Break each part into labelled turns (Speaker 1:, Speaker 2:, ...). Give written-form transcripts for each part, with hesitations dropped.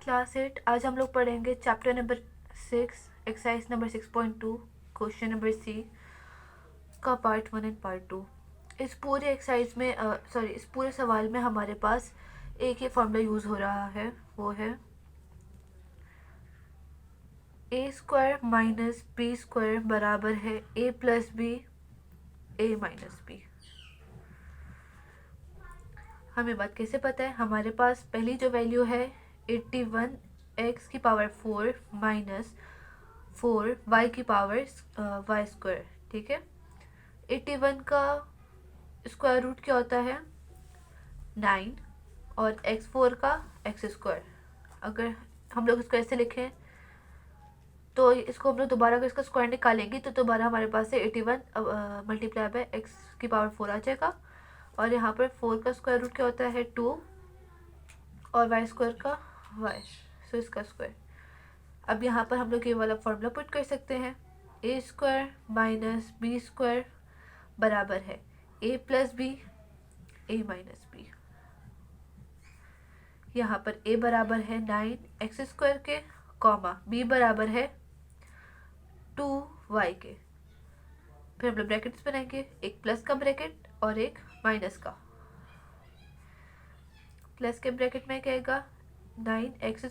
Speaker 1: Class 8। आज हम लोग पढ़ेंगे chapter number 6 exercise number 6.2 question number C का पार्ट 1 एंड पार्ट 2। इस पूरे एक्सरसाइज में इस पूरे सवाल में हमारे पास एक ही फॉर्मूला यूज़ हो रहा है, वो है ए स्क्वायर माइनस बी स्क्वायर बराबर है A plus B A minus B. हमें बात कैसे पता है? हमारे पास पहली जो वैल्यू है 81 एक्स की पावर 4 माइनस 4 वाई की पावर वाई स्क्वायर। ठीक है, 81 का स्क्वायर रूट क्या होता है? 9 और x4 का एक्स स्क्वायर। अगर हम लोग इसको ऐसे लिखें तो इसको हम लोग दोबारा अगर इसका स्क्वायर निकालेंगे तो दोबारा हमारे पास है 81 मल्टीप्लाई बाय एक्स की पावर 4 आ जाएगा। और यहाँ पर 4 का स्क्वायर रूट क्या होता है? 2 और वाई स्क्वायर का वाई, सो इसका स्क्वायर। अब यहाँ पर हम लोग ये वाला फॉर्मूला पुट कर सकते हैं, ए स्क्वायर माइनस बी स्क्वायर बराबर है A plus B A minus B. यहाँ पर ए बराबर है 9 एक्स स्क्वायर के, कॉमा बी बराबर है 2 वाई के। फिर हम लोग ब्रैकेट्स बनाएंगे, एक प्लस का ब्रैकेट और एक माइनस का। प्लस के ब्रैकेट में क्या आएगा? 9 एक्स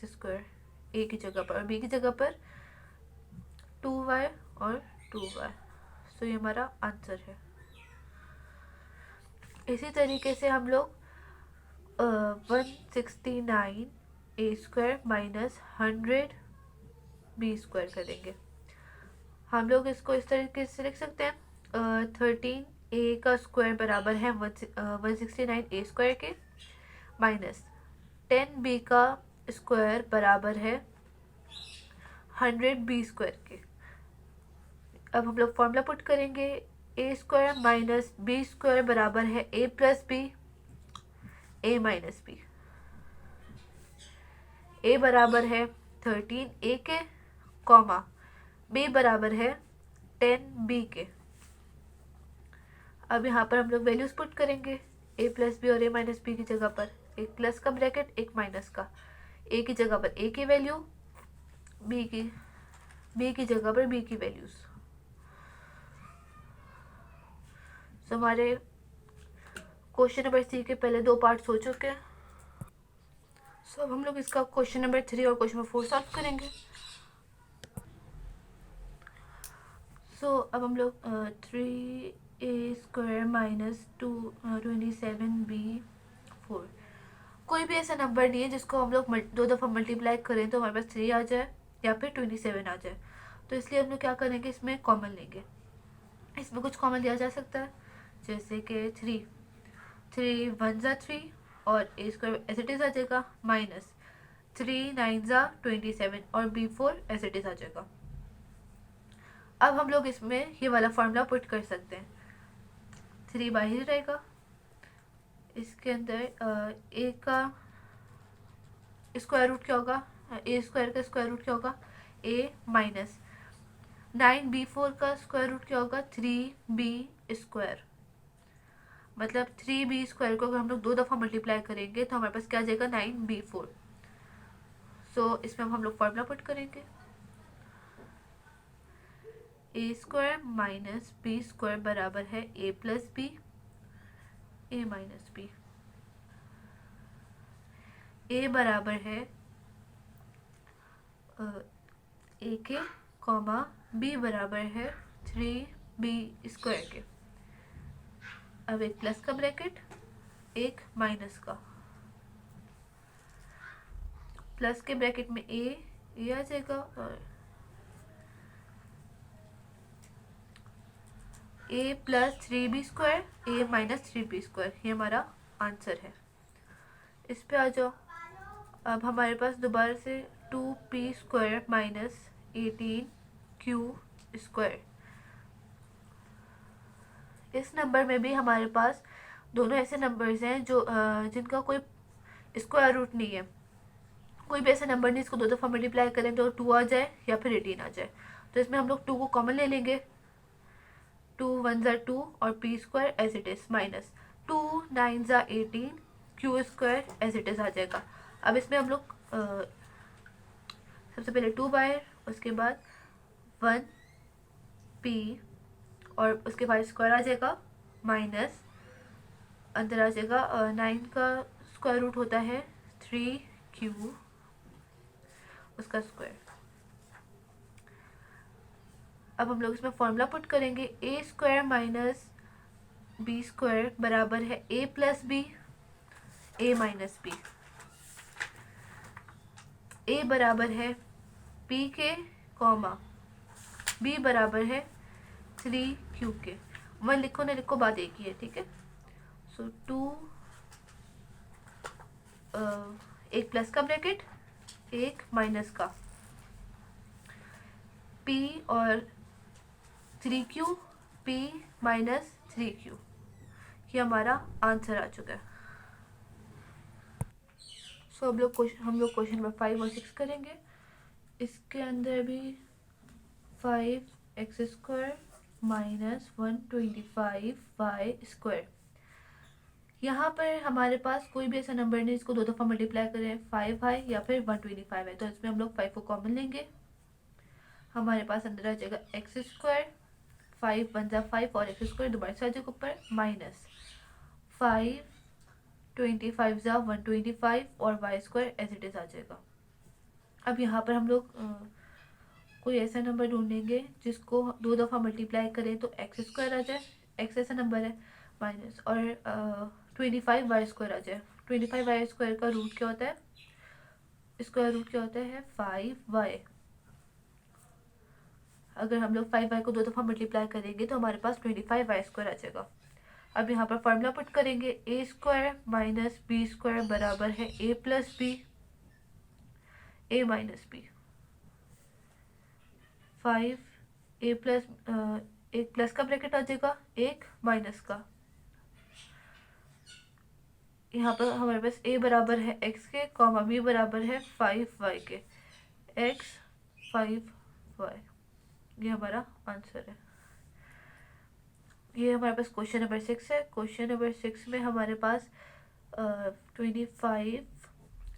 Speaker 1: स्क्वायर ए की जगह पर और बी की जगह पर 2y और 2y। सो ये हमारा आंसर है। इसी तरीके से हम लोग 169 ए स्क्वायर माइनस 100 बी स्क्वायर करेंगे। हम लोग इसको इस तरीके से लिख सकते हैं, 13 ए का स्क्वायर बराबर है 169 ए स्क्वायर के, माइनस 10 बी का स्क्वायर बराबर है 100 बी स्क्वायर के। अब हम लोग फॉर्मूला पुट करेंगे, A square minus B square बराबर है A plus B A minus B. A बराबर है 13 ए के, कॉमा बी बराबर है 10 बी के। अब यहाँ पर हम लोग वैल्यूज पुट करेंगे, ए प्लस बी और ए माइनस बी की जगह पर एक प्लस का ब्रैकेट एक माइनस का। ए की जगह पर ए की वैल्यू, बी की जगह पर बी की वैल्यूज। तो हमारे क्वेश्चन नंबर सी के पहले 2 पार्ट्स हो चुके हैं। सो अब हम लोग इसका क्वेश्चन नंबर 3 और क्वेश्चन नंबर 4 सॉल्व करेंगे। सो अब हम लोग 3 ए स्क्वायर माइनस 27 बी 4, कोई भी ऐसा नंबर नहीं है जिसको हम लोग 2 दफ़ा मल्टीप्लाई करें तो हमारे पास 3 आ जाए या फिर 27 आ जाए। तो इसलिए हम लोग क्या करेंगे, इसमें कॉमन लेंगे। इसमें कुछ कॉमन लिया जा सकता है, जैसे कि 3 1 ज़ा 3 और ए स्क्वायर एज इट इज़ आ जाएगा, माइनस 3 9 ज़ा 27 और बी 4 एज इट इज़ आ जाएगा। अब हम लोग इसमें ये वाला फॉर्मूला पुट कर सकते हैं, 3 बाहर रहेगा, इसके अंदर ए का स्क्वायर रूट क्या होगा? ए स्क्वायर का स्क्वायर रूट क्या होगा? ए माइनस 9 बी 4 का स्क्वायर रूट क्या होगा? 3 बी स्क्वायर। मतलब 3 बी स्क्वायर को अगर हम लोग 2 दफ़ा मल्टीप्लाई करेंगे तो हमारे पास क्या आ जाएगा? 9 बी 4। सो इसमें हम लोग फॉर्मूला पुट करेंगे, A square minus B square बराबर है A plus B A minus B. A बराबर है ए के, कॉमा बी बराबर है 3 बी स्क्वायर के। अब एक प्लस का ब्रैकेट एक माइनस का। प्लस के ब्रैकेट में ए आ जाएगा और ए प्लस 3 बी स्क्वायर ए माइनस 3 बी स्क्वायर, ये हमारा आंसर है। इस पे आ जाओ। अब हमारे पास दोबारा से 2p square minus 18q square. इस नंबर में भी हमारे पास दोनों ऐसे नंबर्स हैं जो जिनका कोई स्क्वायर रूट नहीं है। कोई भी ऐसा नंबर नहीं इसको 2 दफ़ा मल्टीप्लाई करें तो 2 आ जाए या फिर 18 आ जाए। तो इसमें हम लोग 2 को कॉमन ले लेंगे, 2 1 ज़ा 2 और p square as it is, minus 2 9 ज़ा 18 q square as it is आ जाएगा। अब इसमें हम लोग सबसे पहले 2 बाहर, उसके बाद 1p और उसके बाद स्क्वायर आ जाएगा माइनस, अंदर आ जाएगा 9 का स्क्वायर रूट होता है 3q, उसका स्क्वायर। अब हम लोग इसमें फॉर्मूला पुट करेंगे, A square minus B square बराबर है A plus B, A minus B. A बराबर है पी के कॉमा बी बराबर है 3q के। 1 लिखो ना लिखो, बात एक ही है, ठीक है। सो 2 एक प्लस का ब्रैकेट, एक माइनस का, p और 3q, p माइनस 3q, ये हमारा आंसर आ चुका है। सो हम लोग क्वेश्चन नंबर 5 और 6 करेंगे। इसके अंदर भी 5x square minus 125 Y square. यहाँ पर हमारे पास कोई भी ऐसा नंबर नहीं इसको 2 दफ़ा मल्टीप्लाई करें, 5 है या फिर 125 है, तो इसमें हम लोग 5 को कॉमन लेंगे। हमारे पास अंदर आ जाएगा एक्स स्क्वायर, 5 1 जा 5 और एक्स स्क्वायर दोबारा से आ जाएगा ऊपर, माइनस 5 25 जा 125 और Y square as it is आ जाएगा। अब यहाँ पर हम लोग कोई ऐसा नंबर ढूंढेंगे जिसको 2 दफ़ा मल्टीप्लाई करें तो एक्स स्क्वायर आ जाए, एक्स ऐसा नंबर है, माइनस और 25 वाई स्क्वायर आ जाए। 25 वाई स्क्वायर का रूट क्या होता है, स्क्वायर रूट क्या होता है 5y। अगर हम लोग 5y को 2 दफ़ा मल्टीप्लाई करेंगे तो हमारे पास 25 वाई स्क्वायर आ जाएगा। अब यहाँ पर फॉर्मूला पुट करेंगे, A square minus B square बराबर है A plus B, A minus B. 5 A plus एक प्लस का ब्रैकेट आ जाएगा, एक माइनस का। यहाँ पर हमारे पास a बराबर है x के, कॉमा b बराबर है 5y के, x 5y, ये हमारा आंसर है। ये हमारे पास क्वेश्चन नंबर 6 है। क्वेश्चन नंबर 6 में हमारे पास 25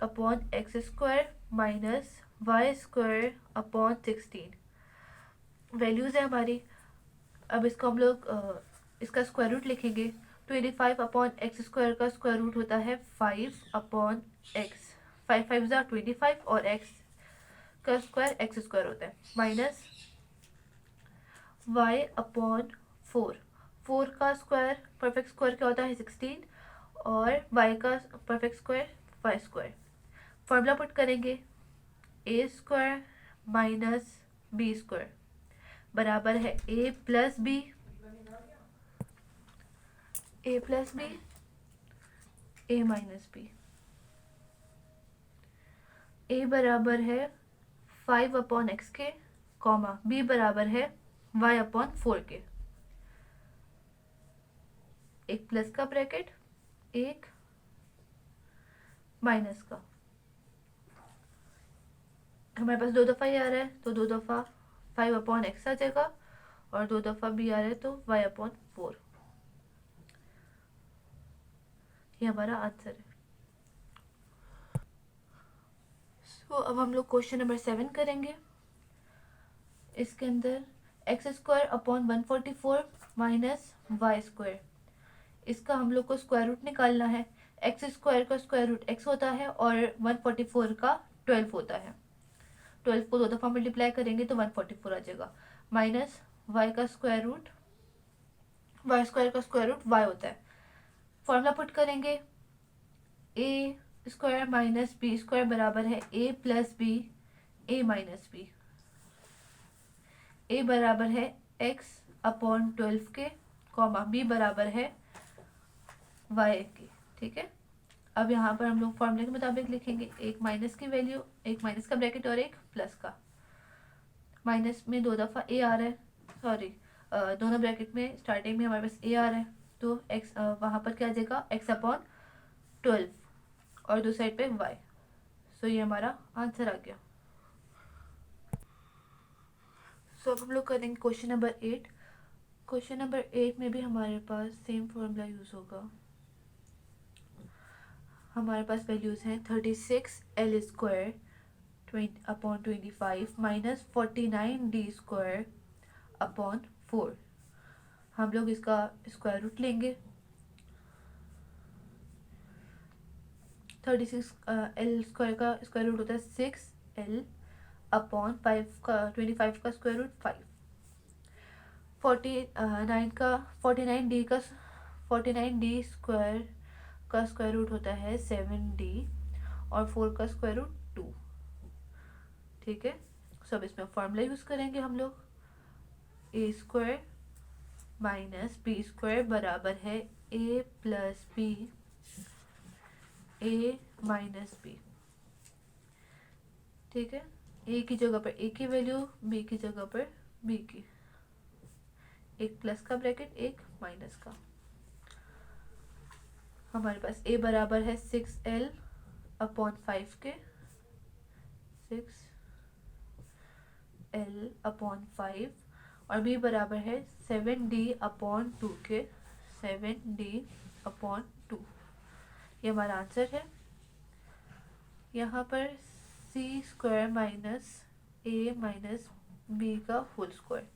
Speaker 1: upon X square minus Y square upon 16 values है हमारी। अब इसको हम लोग इसका स्क्वायर रूट लिखेंगे। 25 अपॉन एक्स स्क्वायर का स्क्वायर रूट होता है 5 अपॉन एक्स, 5 5 ज़ा 25 और एक्स का स्क्वायर एक्स स्क्वायर होता है, माइनस वाई अपॉन 4। 4 का स्क्वायर परफेक्ट स्क्वायर क्या होता है 16 और वाई का perfect square Y square. Formula put करेंगे, A square minus B square बराबर है A plus B, A plus B, A minus B. A बराबर है 5 अपॉन एक्स के, कॉमा बी बराबर है वाई अपॉन 4 के। एक प्लस का ब्रैकेट, एक माइनस का। हमारे पास 2 दफ़ा ये आ रहा है तो 2 दफ़ा 5 अपॉन एक्स आ जाएगा और 2 दफ़ा बी आ रहा है तो वाई अपॉन 4, ये हमारा आंसर है। सो अब हम लोग क्वेश्चन नंबर 7 करेंगे। इसके अंदर X square upon 144 minus Y square, इसका हम लोग को स्क्वायर रूट निकालना है। एक्स स्क्वायर का स्क्वायर रूट एक्स होता है और 144 का 12 होता है। 12 को 2 दफ़ा मल्टीप्लाई करेंगे तो 144 आ जाएगा, माइनस वाई का स्क्वायर रूट, वाई स्क्वायर का स्क्वायर रूट वाई होता है। फॉर्मूला पुट करेंगे, A square minus B square बराबर है A plus B, A minus B. A बराबर है एक्स अपॉन 12 के, कॉमा बी बराबर है वाई के, ठीक है। अब यहाँ पर हम लोग फॉर्मूले के मुताबिक लिखेंगे, एक माइनस की वैल्यू, एक माइनस का ब्रैकेट और एक प्लस का। माइनस में 2 दफ़ा ए आ रहा है, सॉरी दोनों ब्रैकेट में स्टार्टिंग में हमारे पास ए आ रहा है तो एक्स वहाँ पर क्या आ जाएगा एक्स अपॉन 12 और दूसरी साइड पे वाई। सो ये हमारा आंसर आ गया। सो अब हम लोग करेंगे क्वेश्चन नंबर 8। क्वेश्चन नंबर 8 में भी हमारे पास सेम फॉर्मूला यूज़ होगा। हमारे पास वैल्यूज़ हैं 36L² upon 25 minus 49D² upon 4। हम लोग इसका स्क्वायर रूट लेंगे। 36L² का स्क्वायर रूट होता है 6L अपॉन 5 का 25 का स्क्वायर रूट 5। 49D² का स्क्वायर रूट होता है 7D और 4 का स्क्वायर रूट 2। ठीक है, सब इसमें फॉर्मूला यूज़ करेंगे हम लोग। A² माइनस B² बराबर है A plus B, A minus B। ठीक है, A की जगह पर A की वैल्यू, B की जगह पर B की, एक प्लस का ब्रैकेट एक माइनस का। हमारे पास A बराबर है 6L अपॉन 5 के, 6L अपॉन 5, और B बराबर है 7D अपॉन 2 के, 7D अपॉन 2। ये हमारा आंसर है। यहाँ पर C² minus A minus B का होल स्क्वायर,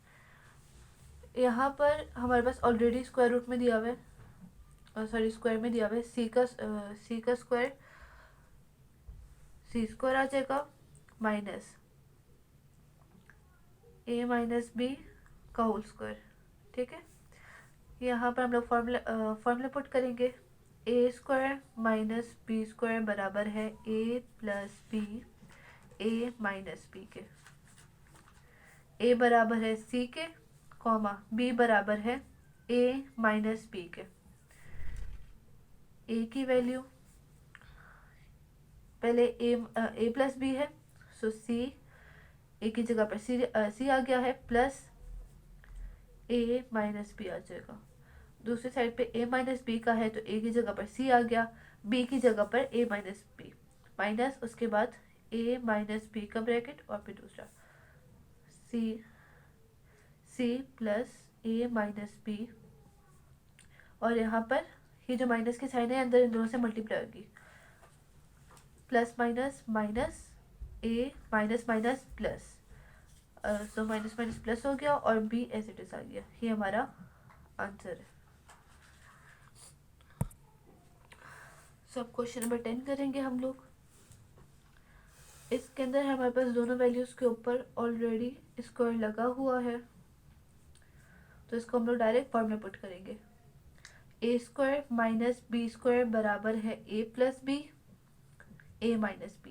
Speaker 1: यहाँ पर हमारे पास ऑलरेडी स्क्वायर रूट में दिया हुआ है, सॉरी स्क्वायर में दिया हुआ है। C का स्क्वायर C² आ जाएगा माइनस A माइनस B का होल स्क्वायर। ठीक है, यहाँ पर हम लोग फॉर्मूला पुट करेंगे। A² माइनस B² बराबर है A plus B, A minus B के। A बराबर है C के, कॉमा B बराबर है A माइनस B के। A की वैल्यू पहले A प्लस B है, सो C, A की जगह पर C आ गया है, प्लस A माइनस B आ जाएगा। दूसरी साइड पे A माइनस B का है तो A की जगह पर C आ गया, B की जगह पर A माइनस B, माइनस उसके बाद A माइनस B का ब्रैकेट और फिर दूसरा C plus A minus B, और यहाँ पर ये जो माइनस की साइन है अंदर इन दोनों से मल्टीप्लाई होगी, plus minus minus A minus minus plus, तो माइनस माइनस प्लस हो गया और B एज इट इज आ गया। ये हमारा आंसर है। सब क्वेश्चन नंबर 10 करेंगे हम लोग। इसके अंदर हमारे पास दोनों वैल्यूज के ऊपर ऑलरेडी स्क्वायर लगा हुआ है, तो इसको हम लोग डायरेक्ट फॉर्म में पुट करेंगे। A² माइनस B² बराबर है A plus B, A minus B।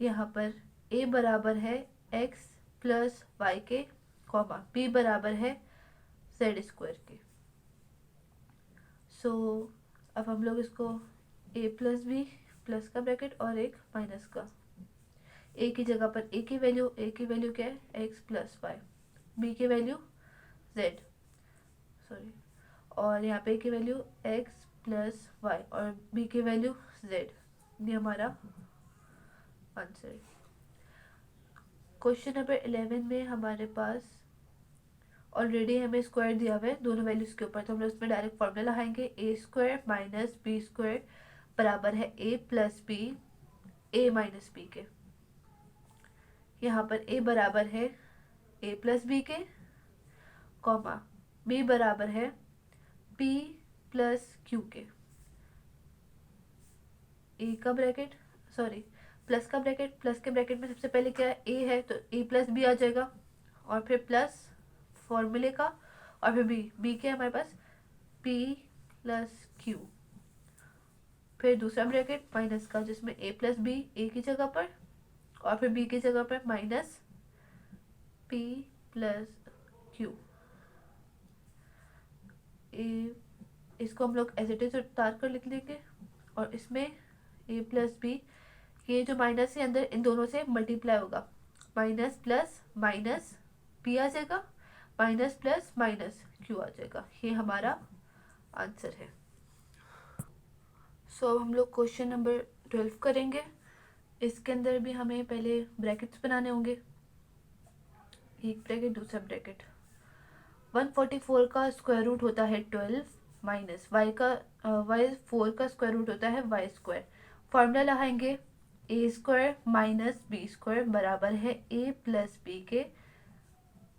Speaker 1: यहाँ पर A बराबर है x प्लस वाई के, कॉमा B बराबर है Z² के। सो अब हम लोग इसको A प्लस B प्लस का ब्रैकेट और एक माइनस का, A की जगह पर A की वैल्यू क्या है x प्लस वाई, B की वैल्यू Z, सॉरी, और यहाँ पे A की वैल्यू x प्लस वाई और B की वैल्यू Z। ये हमारा आंसर है। क्वेश्चन नंबर 11 में हमारे पास ऑलरेडी हमें स्क्वायर दिया हुआ है दोनों वैल्यूज के ऊपर, तो हम लोग इसमें डायरेक्ट फॉर्मूला लगाएंगे। A² माइनस B² बराबर है A plus B, A minus B के। यहाँ पर A बराबर है A प्लस B के, कॉमा B बराबर है P प्लस Q के। A का ब्रैकेट, सॉरी प्लस का ब्रैकेट, प्लस के ब्रैकेट में सबसे पहले क्या है A है तो A प्लस B आ जाएगा, और फिर प्लस फॉर्मूले का, और फिर B क्या है हमारे पास P प्लस Q, फिर दूसरा ब्रैकेट माइनस का जिसमें A प्लस B A की जगह पर और फिर B की जगह पर माइनस P प्लस Q। इसको हम लोग एज इट इज उतार कर लिख लेंगे, और इसमें A प्लस B, ये जो माइनस है अंदर इन दोनों से मल्टीप्लाई होगा, माइनस प्लस माइनस P आ जाएगा, माइनस प्लस माइनस Q आ जाएगा। ये हमारा आंसर है। सो अब हम लोग क्वेश्चन नंबर 12 करेंगे। इसके अंदर भी हमें पहले ब्रैकेट्स बनाने होंगे, एक ब्रैकेट दूसरा ब्रैकेट। 144 का स्क्वायर रूट होता है 12 माइनस वाई का वाई 4 का स्क्वायर रूट होता है वाई स्क्वायर। फॉर्मूला लगाएंगे A square minus B square बराबर है ए प्लस बी के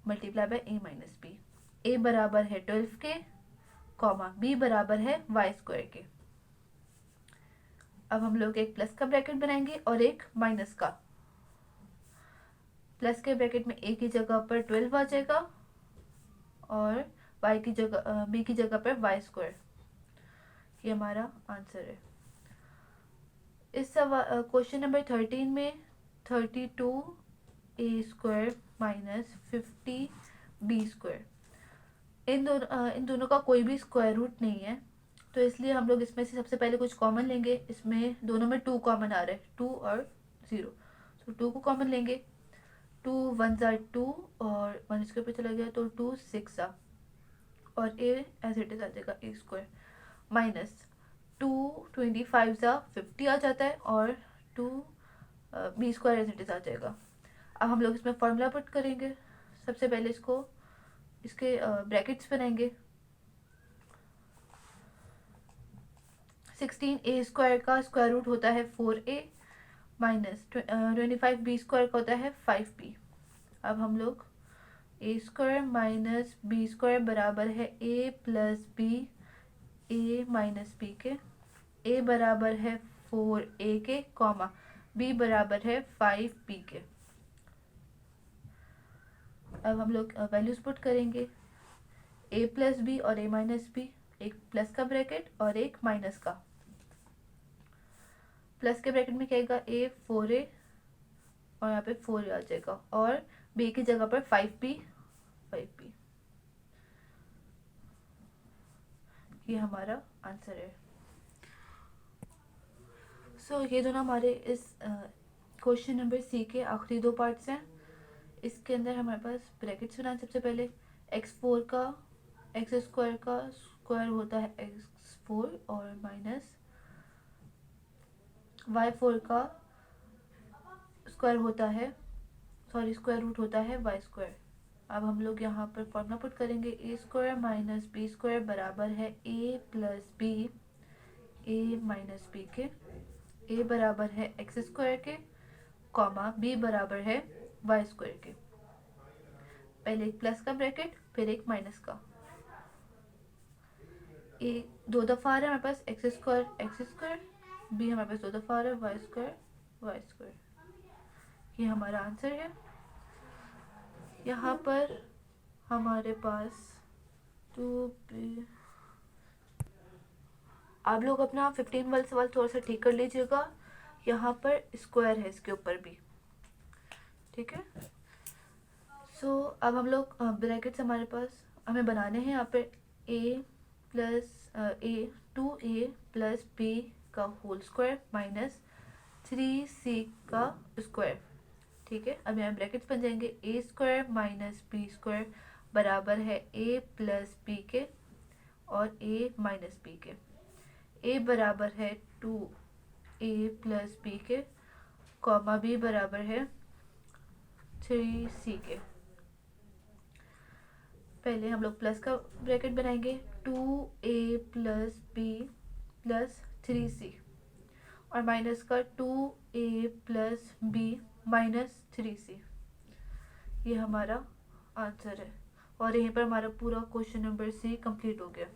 Speaker 1: multiply by A minus B. A बराबर है 12 के कॉमा बी बराबर है वाई स्क्वायर के। अब हम लोग एक प्लस का ब्रैकेट बनाएंगे और एक माइनस का। प्लस के ब्रैकेट में ए की जगह पर 12 आ जाएगा और वाई की जगह बी की जगह पर वाई स्क्वायर। ये हमारा आंसर है। इस क्वेश्चन नंबर 13 में 32 ए स्क्वायर माइनस 50 बी स्क्वायर, इन दोनों का कोई भी स्क्वायर रूट नहीं है, तो इसलिए हम लोग इसमें से सबसे पहले कुछ कॉमन लेंगे। इसमें दोनों में 2 कॉमन आ रहा है, 2 और 0, तो 2 को कॉमन लेंगे। 2 1 ज़ा 2 और 1 इसके ऊपर चला गया तो 2 6 ज़ा और ए एज इट इज आ जाएगा ए स्क्वायर माइनस 2 25 ज़ा 50 आ जाता है और 2 B square as it is आ जाएगा। अब हम लोग इसमें फॉर्मूला पुट करेंगे। सबसे पहले इसके ब्रैकेट्स बनाएंगे। 16 ए स्क्वायर का स्क्वायर रूट होता है 4a माइनस 25 बी स्क्वायर का होता है 5b। अब हम लोग ए स्क्वायर माइनस बी स्क्वायर बराबर है A plus B A minus B के। ए बराबर है 4a के कॉमा बी बराबर है 5b के। अब हम लोग वैल्यूज पुट करेंगे। ए प्लस बी और ए माइनस बी, एक प्लस का ब्रैकेट और एक माइनस का। प्लस के ब्रैकेट में क्या आएगा ए 4a और यहाँ पे 4a आ जाएगा और b की जगह पर 5b। ये हमारा आंसर है। ये दोनों हमारे इस क्वेश्चन नंबर सी के आखिरी 2 पार्ट्स हैं। इसके अंदर हमारे पास ब्रैकेट्स बनाए। सबसे पहले x4 का एक्स स्क्वायर का स्क्वायर होता है x4 और माइनस y4 का स्क्वायर रूट होता है वाई स्क्वायर। अब हम लोग यहाँ पर फॉर्मूला पुट करेंगे। A square minus B square बराबर है A plus B A minus B के। ए बराबर है एक्स स्क्वायर के कॉमा बी बराबर है वाई स्क्वायर के। पहले एक प्लस का ब्रैकेट फिर एक माइनस का। ए 2 दफ़ा आ रहा है हमारे पास एक्स स्क्वायर, बी हमारे पास 2 दफ़ा आ रहा है वाई स्क्वायर। ये हमारा आंसर है। यहाँ पर हमारे पास आप लोग अपना 15 वाला सवाल थोड़ा सा ठीक कर लीजिएगा। यहाँ पर स्क्वायर है इसके ऊपर भी, ठीक है। अब हम लोग ब्रैकेट्स हमारे पास हमें बनाने हैं। यहाँ पे a plus 2a plus b का होल स्क्वायर माइनस 3c का स्क्वायर, ठीक है। अब यहाँ ब्रैकेट्स बन जाएंगे। ए स्क्वायर माइनस बी स्क्वायर बराबर है a प्लस बी के और a माइनस बी के। a बराबर है 2a प्लस बी के कॉमा b बराबर है 3c के। पहले हम लोग प्लस का ब्रैकेट बनाएंगे। 2a plus B plus 3c और माइनस का 2a plus B minus 3c। ये हमारा आंसर है और यहीं पर हमारा पूरा क्वेश्चन नंबर सी कंप्लीट हो गया।